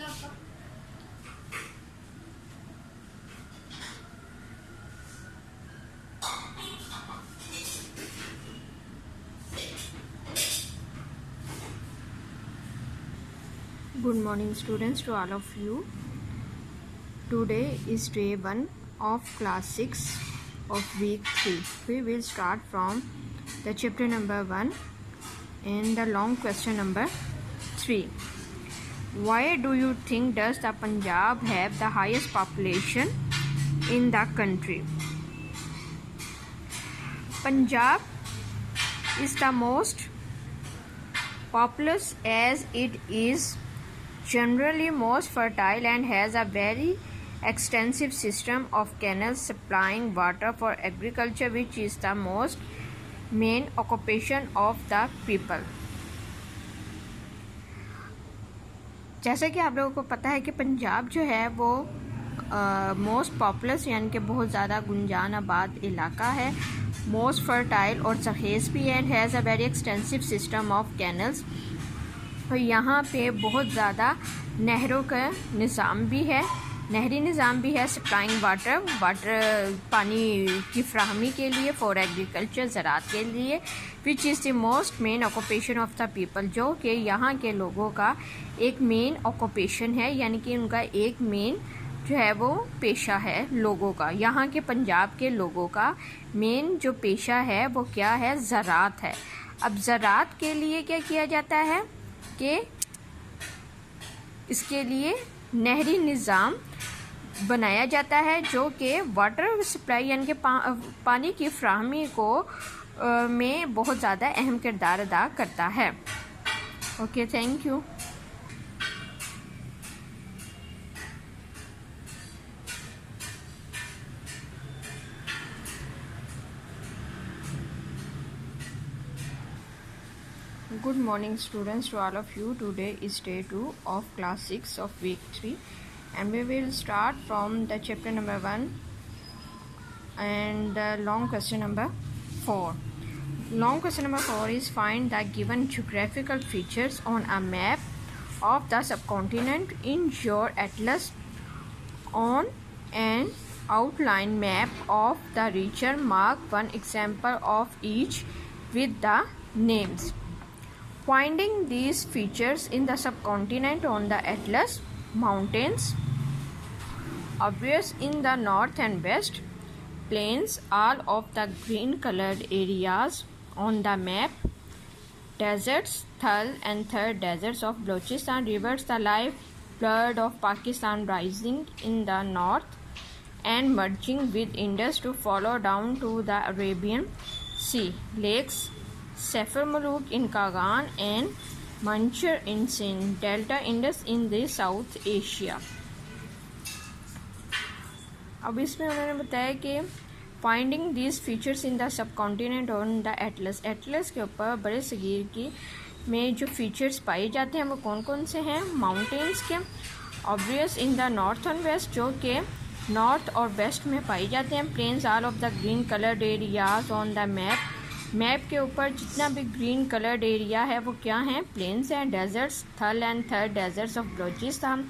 Good morning students to all of you. Today is day 1 of class 6 of week 3. We will start from the chapter number 1 and the long question number 3. Why do you think does the Punjab have the highest population in the country? Punjab is the most populous as it is generally most fertile and has a very extensive system of canals supplying water for agriculture, which is the most main occupation of the people. जैसा कि आप लोगों को पता है कि पंजाब जो है वो मोस्ट पॉपुलस यानी कि बहुत ज़्यादा गुंजान आबाद इलाका है, मोस्ट फर्टाइल और जरखेज़ भी है, has a very extensive system of canals. और यहाँ पे बहुत ज़्यादा नहरों का निज़ाम भी है, नहरी निज़ाम भी है, सप्लाइंग वाटर पानी की फ्राहमी के लिए फॉर एग्रीकल्चर ज़राअत के लिए, which is the most main occupation of the people, जो कि यहाँ के लोगों का एक मेन ऑक्यूपेशन है, यानी कि उनका एक मेन जो है वो पेशा है लोगों का। यहाँ के पंजाब के लोगों का मेन जो पेशा है वो क्या है? ज़राअत है। अब ज़राअत के लिए क्या किया जाता है कि इसके लिए नहरी निज़ाम बनाया जाता है जो कि वाटर सप्लाई यानी कि पानी की फ्राहमी को में बहुत ज़्यादा अहम किरदार अदा करता है। Okay, thank you. Good morning students to all of you. Today is day 2 of class 6 of week 3 and we will start from the chapter number 1 and the long question number 4. Long question number 4 is find the given geographical features on a map of the subcontinent in your atlas. On an outline map of the region, mark one example of each with the names. Finding these features in the subcontinent on the atlas: mountains, obvious in the north and west, plains, all of the green colored areas on the map, deserts, Thal and Thar deserts of Balochistan, rivers, the lifeblood of Pakistan rising in the north and merging with Indus to follow down to the Arabian Sea, lakes, Saffar Maluk in Kagan and Manchar in Sindh, Delta Indus in the South Asia. अब इसमें उन्होंने बताया कि finding these features in the subcontinent on the Atlas, Atlas के ऊपर बड़े सगीर की में जो फीचर्स पाए जाते हैं वो कौन कौन से हैं? माउंटेन्स के, obvious in the north and west जो कि नॉर्थ और वेस्ट में पाए जाते हैं, plains, all of the green coloured areas on the map के ऊपर जितना भी ग्रीन कलर्ड एरिया है वो क्या है? प्लेन्स हैं, डेजर्ट्स, थल एंड थर डेजर्ट्स ऑफ बलोचिस्तान,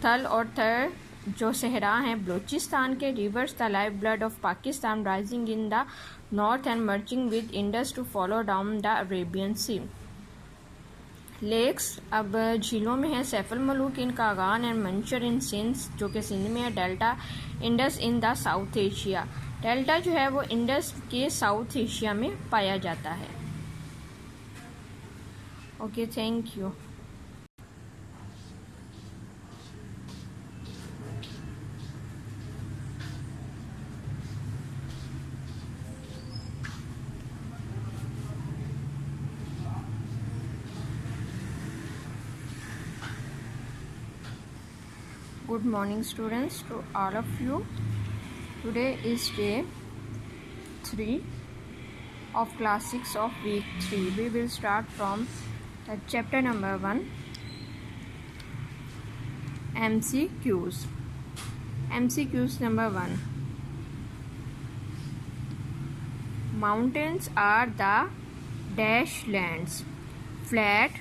थल और थर जो सहरा हैं बलोचिस्तान के, rivers, the life blood of Pakistan rising in the north and merging with Indus to follow down the Arabian sea, lakes, अब झीलों में है, Saiful Malook in Kagan and Manchar in Sindh जो कि सिंध में है, delta Indus in the south Asia, delta जो है वो इंडस के साउथ एशिया में पाया जाता है। Okay, thank you. Good morning students to all of you. Today is day 3 of class 6 of week 3. We will start from the chapter number 1, MCQs. MCQs number 1. Mountains are the dash lands: flat,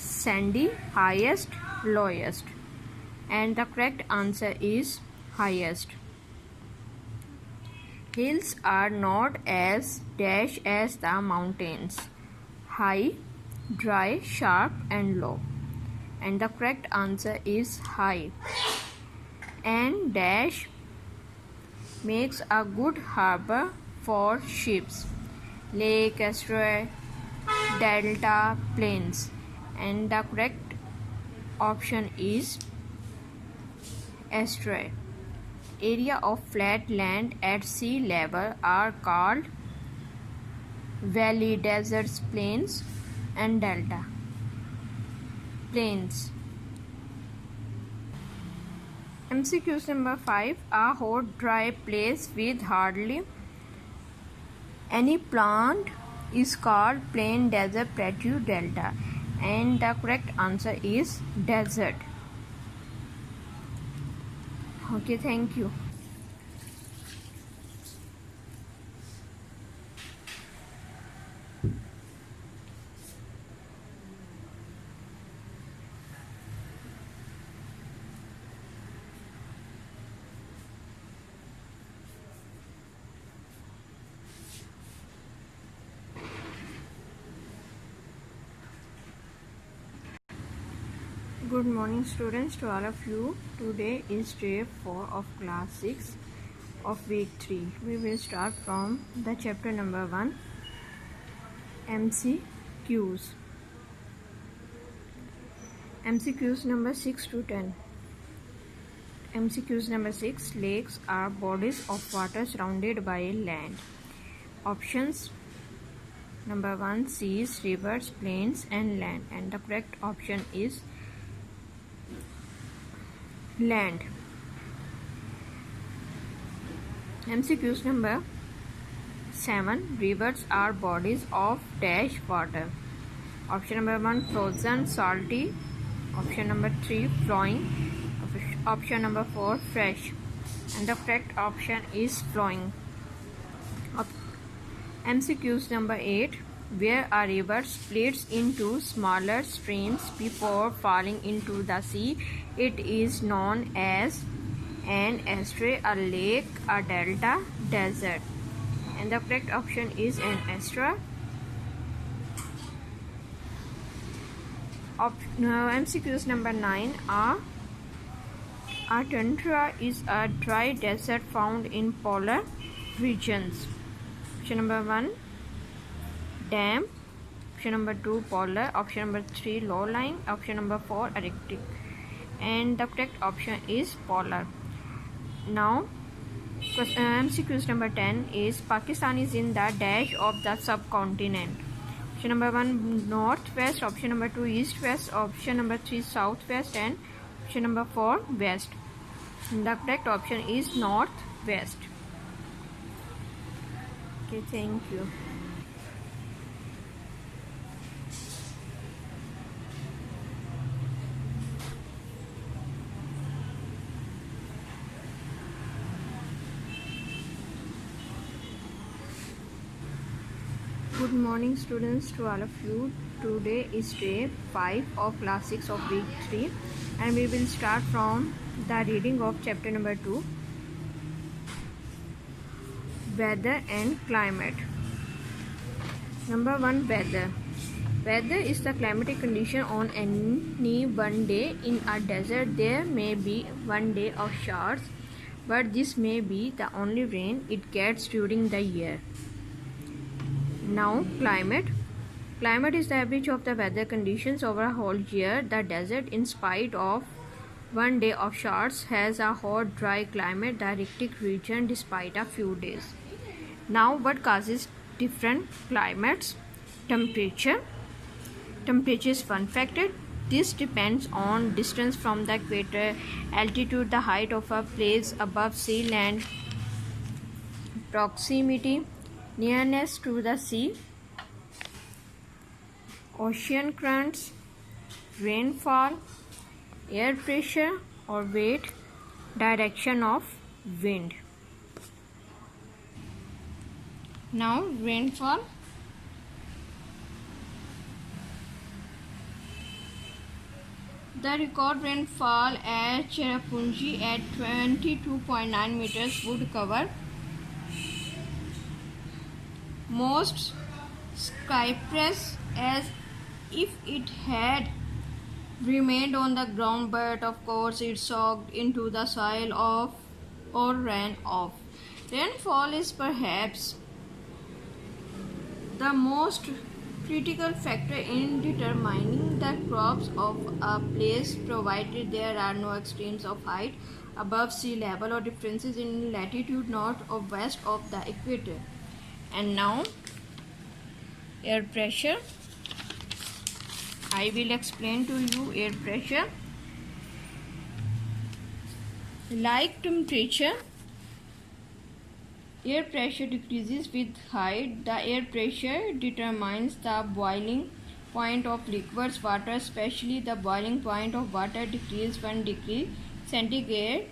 sandy, highest, lowest, and the correct answer is highest. Hills are not as dash as the mountains, high, dry, sharp and low, and the correct answer is high. And dash makes a good harbor for ships, lake, estuary, delta, plains, and the correct option is estuary. Area of flat land at sea level are called valley, deserts, plains and delta. Plains. MCQs number 5. A hot dry place with hardly any plant is called plain, desert, plateau, delta, and the correct answer is desert. Okay, thank you. Good morning students, to all of you. Today is day 4 of class 6 of week 3. We will start from the chapter number 1, MCQs. MCQs number 6 to 10. MCQs number 6. Lakes are bodies of water surrounded by land. Options number 1, seas, rivers, plains and land, and the correct option is land. MCQs number 7. Rivers are bodies of dash water. Option number 1, frozen, salty. Option number 3, flowing. Option number 4, fresh, and the correct option is flowing. MCQs number 8. Where a river splits into smaller streams before falling into the sea, it is known as an estuary, a lake, a delta, desert, and the correct option is an estuary. MCQs number 9. A tundra is a dry desert found in polar regions. Option number 1, damp. Option number 2, polar. Option number 3, low lying. Option number 4, Arctic, and the correct option is polar. Now MCQs number 10 is Pakistan is in the dash of the subcontinent. Option number 1, northwest. Option number 2, east west. Option number 3, southwest, and option number 4, west. And the correct option is northwest. Okay, thank you. Good morning students, to all of you. Today is day 5 of class 6 of week 3, and we will start from the reading of chapter number 2, weather and climate. Number 1, weather. Weather is the climatic condition on any one day. In a desert there may be one day of showers, but this may be the only rain it gets during the year. Now climate. Climate is the average of the weather conditions over a whole year. The desert, in spite of one day of showers, has a hot, dry climate, the Arctic region, despite a few days. Now what causes different climates? Temperature. Temperature is one factor. This depends on distance from the equator, altitude, the height of a place above sea land, proximity, nearness to the sea, ocean currents, rainfall, air pressure or weight, direction of wind. Now rainfall. The record rainfall at Cherrapunji at 22.9 meters would cover most Cyprus as if it had remained on the ground, but of course it soaked into the soil or ran off. Rainfall is perhaps the most critical factor in determining the crops of a place, provided there are no extremes of height above sea level or differences in latitude north or west of the equator. And now air pressure. I will explain to you air pressure. Like temperature, air pressure decreases with height. The air pressure determines the boiling point of liquids. Water, especially the boiling point of water, decreases 1 degree centigrade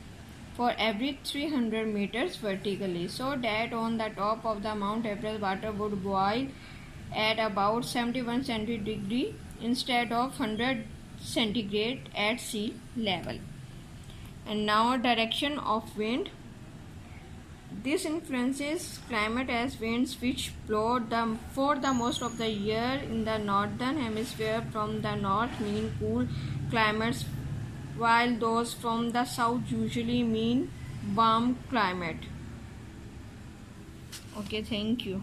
for every 300 meters vertically, so that on the top of the Mount Everest water would boil at about 71 centigrade instead of 100 centigrade at sea level. And now direction of wind. This influences climate as winds which blow for the most of the year in the northern hemisphere from the north mean cool climates, while those from the south usually mean warm climate. Okay, thank you.